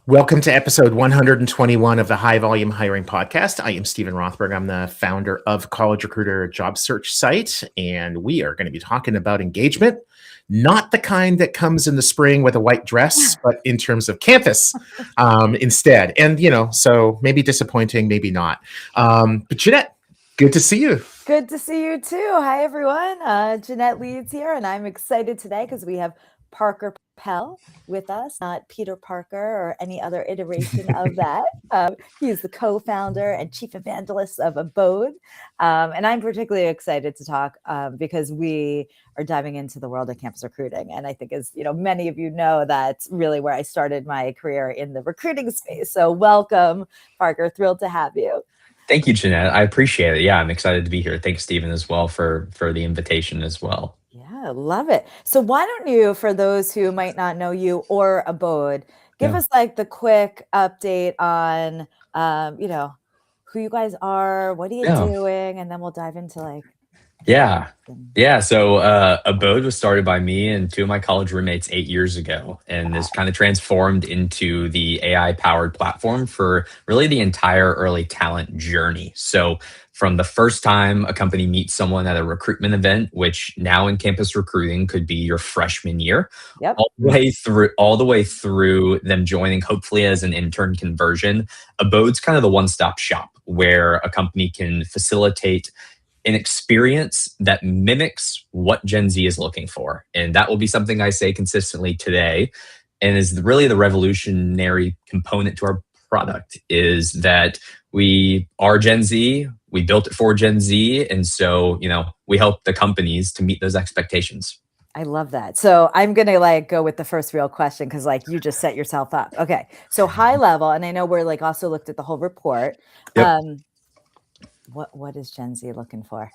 Welcome to episode 121 of the High Volume Hiring Podcast. I am Stephen Rothberg. I'm the founder of College Recruiter job search site, and we are going to be talking about engagement, not the kind that comes in the spring with a white dress, but in terms of campus instead. And, so maybe disappointing, maybe not. But Jeanette, good to see you. Good to see you too. Hi, everyone. Jeanette Leeds here, and I'm excited today because we have Parker Pell with us, not Peter Parker or any other iteration of that. He's the co-founder and chief evangelist of Abode. And I'm particularly excited to talk because we are diving into the world of campus recruiting. And I think, as many of you know, that's really where I started my career in the recruiting space. So welcome, Parker. Thrilled to have you. Thank you, Jeanette. I appreciate it. Yeah, I'm excited to be here. Thanks, Stephen, as well for the invitation as well. Yeah, love it. So why don't you, for those who might not know you or Abode, give us like the quick update on, who you guys are, what are you doing, and then we'll dive into Yeah. So Abode was started by me and two of my college roommates 8 years ago, and is kind of transformed into the AI-powered platform for really the entire early talent journey. So from the first time a company meets someone at a recruitment event, which now in campus recruiting could be your freshman year, all the way through them joining, hopefully as an intern conversion, Abode's kind of the one-stop shop where a company can facilitate an experience that mimics what Gen Z is looking for. And that will be something I say consistently today, and is really the revolutionary component to our product, is that we are Gen Z, we built it for Gen Z, and so, we help the companies to meet those expectations. I love that. So I'm going to go with the first real question because you just set yourself up. Okay. So high level, and I know we're also looked at the whole report. Yep. What is Gen Z looking for?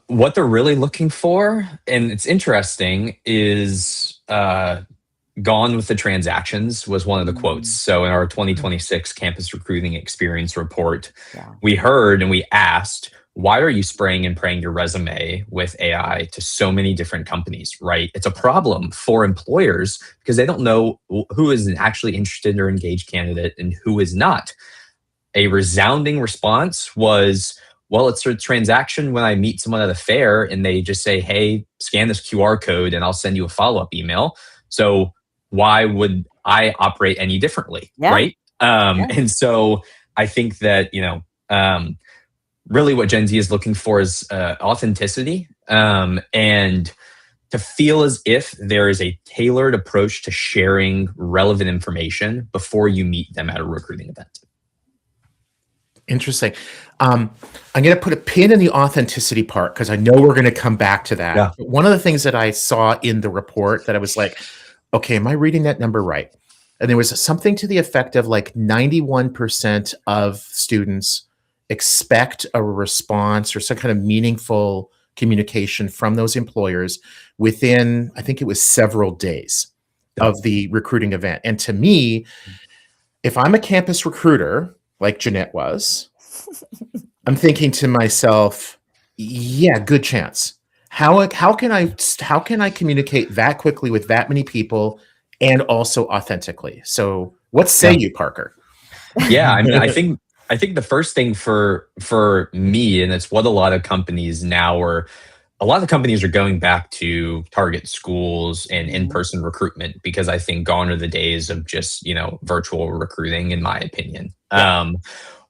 What they're really looking for, and it's interesting, is gone with the transactions was one of the quotes. So in our 2026 campus recruiting experience report, we heard and we asked, why are you spraying and praying your resume with AI to so many different companies, right? It's a problem for employers because they don't know who is an actually interested or engaged candidate and who is not. A resounding response was, well, it's a transaction when I meet someone at a fair and they just say, hey, scan this QR code and I'll send you a follow-up email. So why would I operate any differently, right? And so I think that, really what Gen Z is looking for is authenticity and to feel as if there is a tailored approach to sharing relevant information before you meet them at a recruiting event. Interesting. I'm going to put a pin in the authenticity part because I know we're going to come back to that. Yeah. One of the things that I saw in the report that I was like, okay, am I reading that number right? And there was something to the effect of 91% of students expect a response or some kind of meaningful communication from those employers within, I think it was several days of the recruiting event. And to me, if I'm a campus recruiter, like Jeanette was, I'm thinking to myself, yeah, good chance. How can I communicate that quickly with that many people and also authentically? So what say you, Parker? Yeah, I think the first thing for me, and it's what a lot of companies now are, a lot of companies are going back to target schools and in-person recruitment because I think gone are the days of just, virtual recruiting, in my opinion.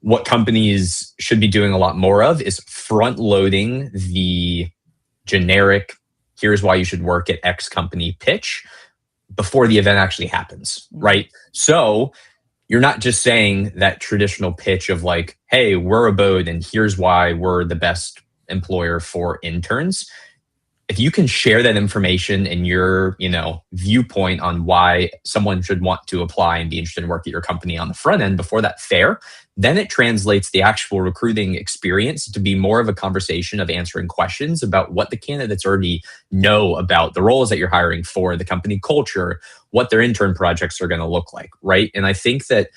What companies should be doing a lot more of is front loading the generic, here's why you should work at X company pitch before the event actually happens, right? So you're not just saying that traditional pitch of hey, we're Abode and here's why we're the best employer for interns. If you can share that information and your, viewpoint on why someone should want to apply and be interested in work at your company on the front end before that fair, then it translates the actual recruiting experience to be more of a conversation of answering questions about what the candidates already know about the roles that you're hiring for, the company culture, what their intern projects are going to look like, right? And I think that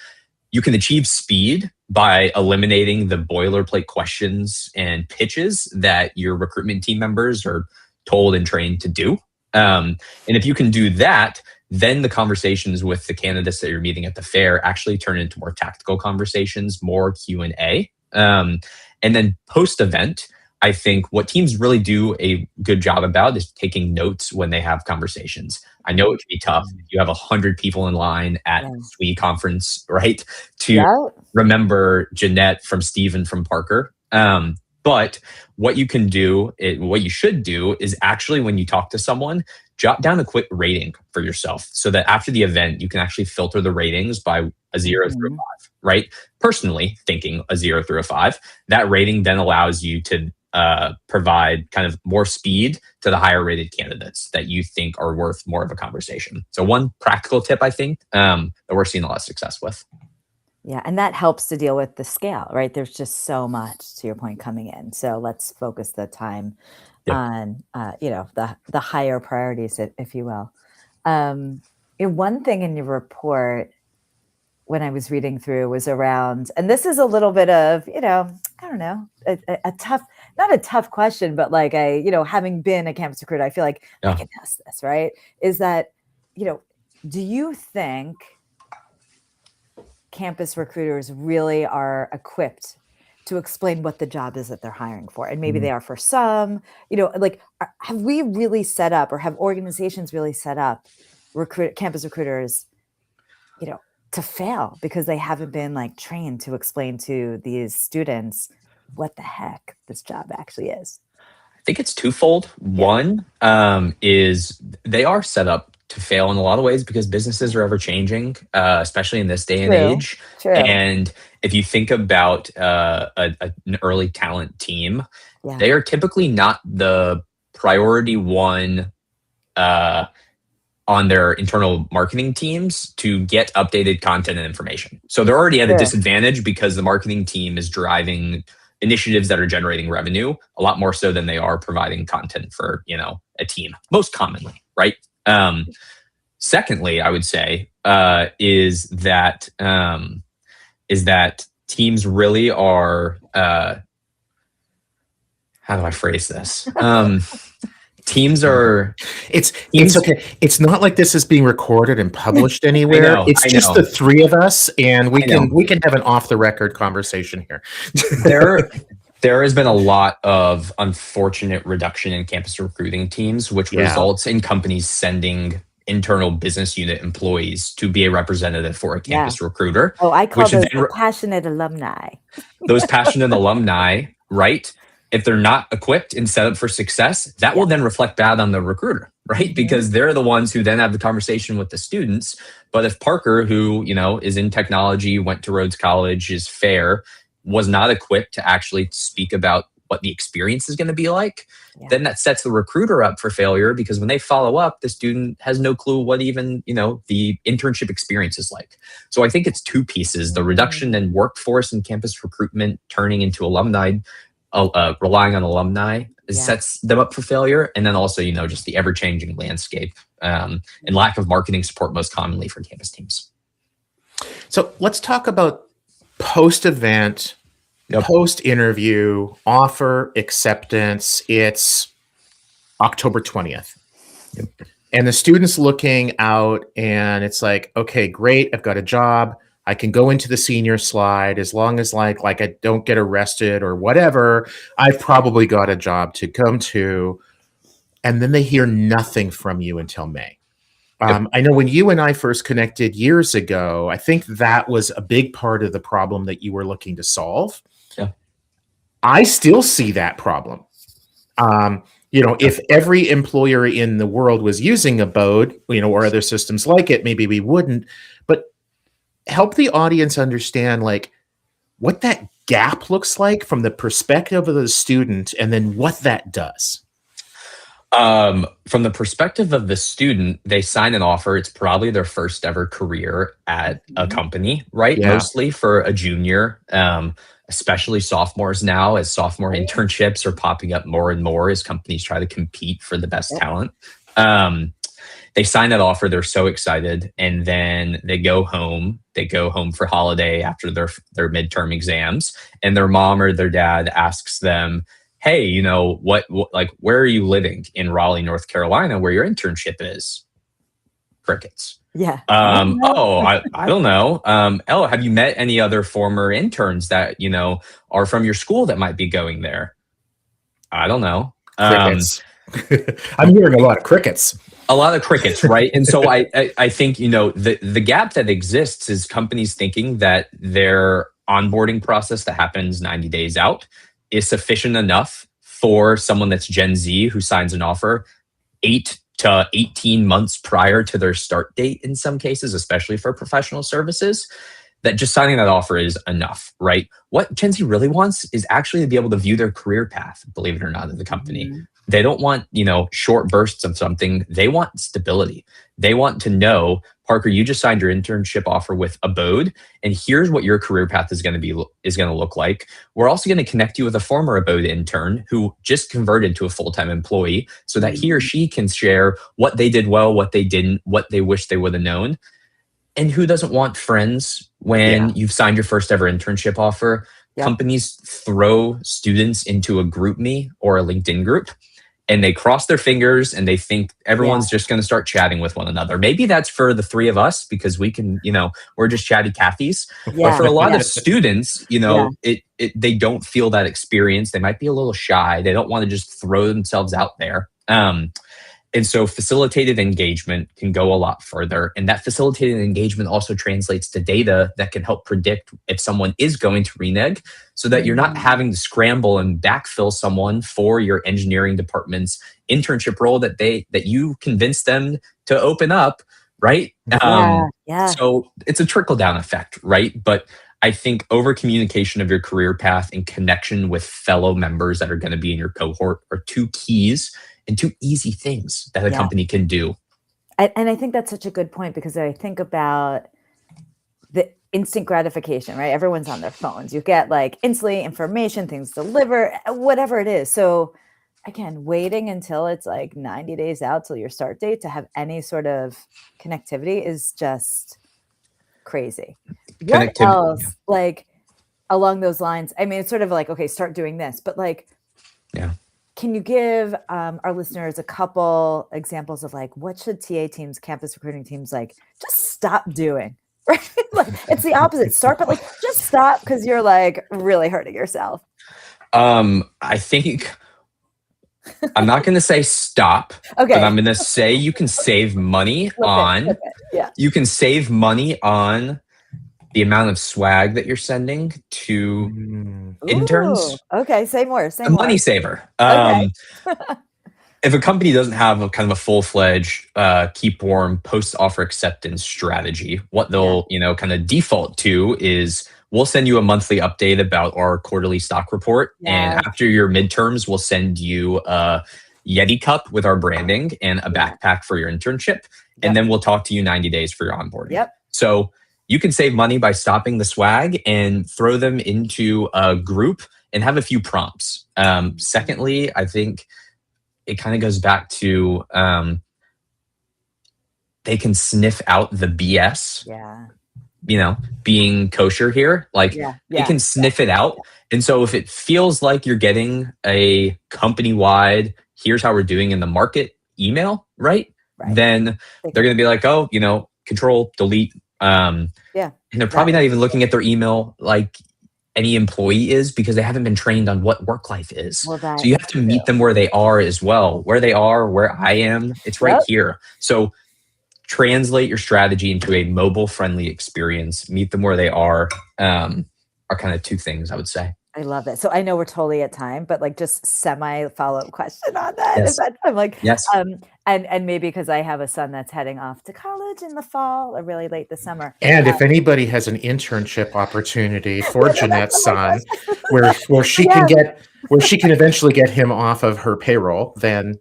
you can achieve speed by eliminating the boilerplate questions and pitches that your recruitment team members are told and trained to do. And if you can do that, then the conversations with the candidates that you're meeting at the fair actually turn into more tactical conversations, more Q&A. And then post-event, I think what teams really do a good job about is taking notes when they have conversations. I know it can be tough if you have 100 people in line at the SWE conference, right? To remember Jeanette from Stephen from Parker. But what you can do, what you should do is actually when you talk to someone, jot down a quick rating for yourself so that after the event, you can actually filter the ratings by a 0 through a 5, right? Personally thinking a 0 through a 5, that rating then allows you to provide kind of more speed to the higher rated candidates that you think are worth more of a conversation. So one practical tip, I think, that we're seeing a lot of success with. Yeah, and that helps to deal with the scale, right? There's just so much, to your point, coming in. So let's focus the time on, the higher priorities, if you will. One thing in your report, when I was reading through, was around, and this is a little bit of, I don't know, a tough, not a tough question, but like having been a campus recruiter, I feel like I can ask this, right? Is that, do you think campus recruiters really are equipped to explain what the job is that they're hiring for? And maybe they are for some, have we really set up, or have organizations really set up campus recruiters, to fail because they haven't been trained to explain to these students what the heck this job actually is? I think it's twofold. One is they are set up to fail in a lot of ways because businesses are ever changing, especially in this day and age. True. And if you think about an early talent team, they are typically not the priority one on their internal marketing teams to get updated content and information. So they're already at a disadvantage because the marketing team is driving initiatives that are generating revenue a lot more so than they are providing content for, a team, most commonly, right? Secondly, I would say is that teams really are, how do I phrase this? Teams are. It's okay. It's not like this is being recorded and published anywhere. It's just the three of us, and we can have an off the record conversation here. There has been a lot of unfortunate reduction in campus recruiting teams, which results in companies sending internal business unit employees to be a representative for a campus recruiter. Oh, I call those passionate alumni. Those passionate alumni, right? If they're not equipped and set up for success, that will then reflect bad on the recruiter, right? Because they're the ones who then have the conversation with the students. But if Parker, who, is in technology, went to Rhodes College, is fair, was not equipped to actually speak about what the experience is going to be like, then that sets the recruiter up for failure, because when they follow up, the student has no clue what even, the internship experience is like. So I think it's two pieces: the reduction in workforce and campus recruitment turning into alumni, relying on alumni sets them up for failure. And then also, just the ever-changing landscape and lack of marketing support, most commonly for campus teams. So let's talk about post-event, post-interview, offer, acceptance. It's October 20th. And the student's looking out and it's like, okay, great, I've got a job. I can go into the senior slide as long as like I don't get arrested or whatever. I've probably got a job to come to. And then they hear nothing from you until May. I know when you and I first connected years ago, I think that was a big part of the problem that you were looking to solve. Yeah. I still see that problem. If every employer in the world was using Abode, or other systems like it, maybe we wouldn't. But help the audience understand what that gap looks like from the perspective of the student, and then what that does. From the perspective of the student, they sign an offer. It's probably their first ever career at a company, right? Yeah. Mostly for a junior, especially sophomores now, as sophomore internships are popping up more and more as companies try to compete for the best talent. They sign that offer. They're so excited. And then they go home. They go home for holiday after their midterm exams. And their mom or their dad asks them, hey, you know, what like, where are you living in Raleigh, North Carolina, where your internship is? Crickets. Yeah. I don't know. Have you met any other former interns that, you know, are from your school that might be going there? I don't know. Crickets. I'm hearing a lot of crickets. A lot of crickets, right? And so I think, you know, the gap that exists is companies thinking that their onboarding process that happens 90 days out is sufficient enough for someone that's Gen Z who signs an offer 8 to 18 months prior to their start date in some cases, especially for professional services, that just signing that offer is enough, right? What Gen Z really wants is actually to be able to view their career path, believe it or not, in the company. Mm-hmm. They don't want, you know, short bursts of something. They want stability. They want to know, Parker, you just signed your internship offer with Abode, and here's what your career path is going to look like. We're also going to connect you with a former Abode intern who just converted to a full-time employee, so that he or she can share what they did well, what they didn't, what they wish they would have known. And who doesn't want friends when you've signed your first ever internship offer? Yep. Companies throw students into a GroupMe or a LinkedIn group, and they cross their fingers and they think everyone's just going to start chatting with one another. Maybe that's for the three of us because we can, you know, we're just chatty Cathys. Yeah. But for a lot of students, you know, they don't feel that experience. They might be a little shy. They don't want to just throw themselves out there. And so facilitated engagement can go a lot further. And that facilitated engagement also translates to data that can help predict if someone is going to renege, so that you're not having to scramble and backfill someone for your engineering department's internship role that you convinced them to open up, right? So it's a trickle-down effect, right? But I think over communication of your career path and connection with fellow members that are going to be in your cohort are two keys and two easy things that a company can do. And I think that's such a good point, because I think about the instant gratification, right? Everyone's on their phones. You get like instantly information, things delivered, whatever it is. So again, waiting until it's like 90 days out till your start date to have any sort of connectivity is just crazy. What else, like along those lines? I mean, it's sort of like, okay, start doing this, but like, can you give our listeners a couple examples of like, what should TA teams, campus recruiting teams, like just stop doing, right? Like it's the opposite. Start, but like just stop because you're like really hurting yourself. I think I'm not going to say stop, but I'm going to say you can save money you can save money on the amount of swag that you're sending to interns. Okay, say more. A money saver. If a company doesn't have a kind of a full-fledged keep warm post-offer acceptance strategy, what they'll kind of default to is we'll send you a monthly update about our quarterly stock report, and after your midterms, we'll send you a Yeti cup with our branding and a backpack for your internship, and then we'll talk to you 90 days for your onboarding. So you can save money by stopping the swag and throw them into a group and have a few prompts. Secondly, I think it kind of goes back to they can sniff out the BS. You know, being kosher here, like you can sniff it out. And so if it feels like you're getting a company-wide, here's how we're doing in the market email, right? Then they're going to be like, oh, you know, control, delete. And they're probably not even looking at their email like any employee is, because they haven't been trained on what work life is. So you have to meet them where they are as well. Where they are, where I am, it's right here. So translate your strategy into a mobile friendly experience. Meet them where they are kind of two things I would say. I love it. So I know we're totally at time, but like just semi follow-up question on that. I'm like, and maybe because I have a son that's heading off to college in the fall or really late this summer. And if anybody has an internship opportunity for Jeanette's son, where she can eventually get him off of her payroll, then.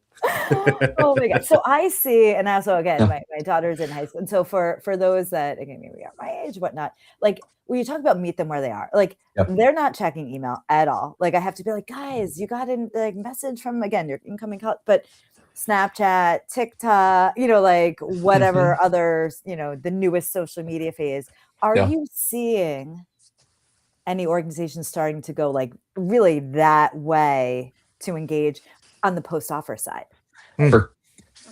Oh my God. So I see, and also again, my daughter's in high school. And so for those that again maybe are my age, whatnot, like when you talk about meet them where they are, like they're not checking email at all. Like I have to be like, guys, you got a like message from again your incoming college, but Snapchat, TikTok, like whatever other, the newest social media phase. Are you seeing any organizations starting to go like really that way to engage on the post offer side?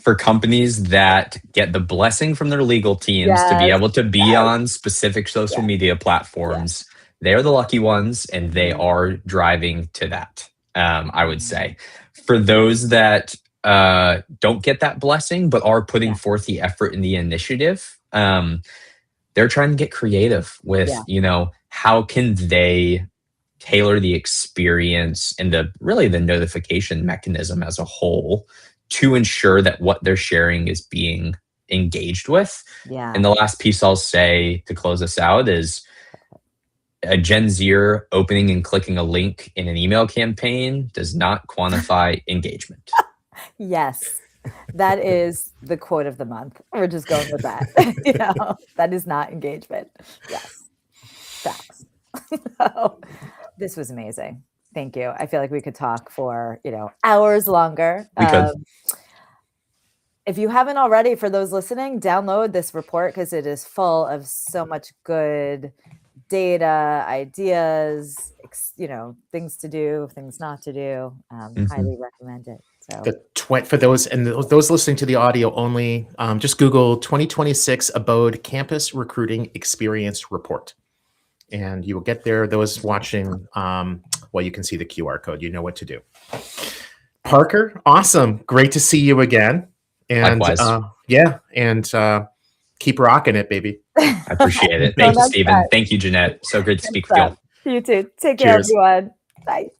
For companies that get the blessing from their legal teams to be able to be on specific social media platforms, they're the lucky ones, and they are driving to that. I would say for those that don't get that blessing but are putting forth the effort and the initiative, they're trying to get creative with how can they tailor the experience and the notification mechanism as a whole to ensure that what they're sharing is being engaged with. And the last piece I'll say to close us out is a Gen Zer opening and clicking a link in an email campaign does not quantify engagement. Yes, that is the quote of the month. We're just going with that. That is not engagement. Yes, facts. This was amazing. Thank you. I feel like we could talk for, hours longer. We could. If you haven't already, for those listening, download this report because it is full of so much good data, ideas, things to do, things not to do. Highly recommend it. So for those listening to the audio only, just Google 2026 Abode Campus Recruiting Experience Report. And you will get there. Those watching, you can see the QR code. You know what to do. Parker, awesome. Great to see you again. And likewise. Keep rocking it, baby. I appreciate it. Thank you, Stephen. Thank you, Jeanette. So great to speak with you. You too. Take care, everyone. Bye.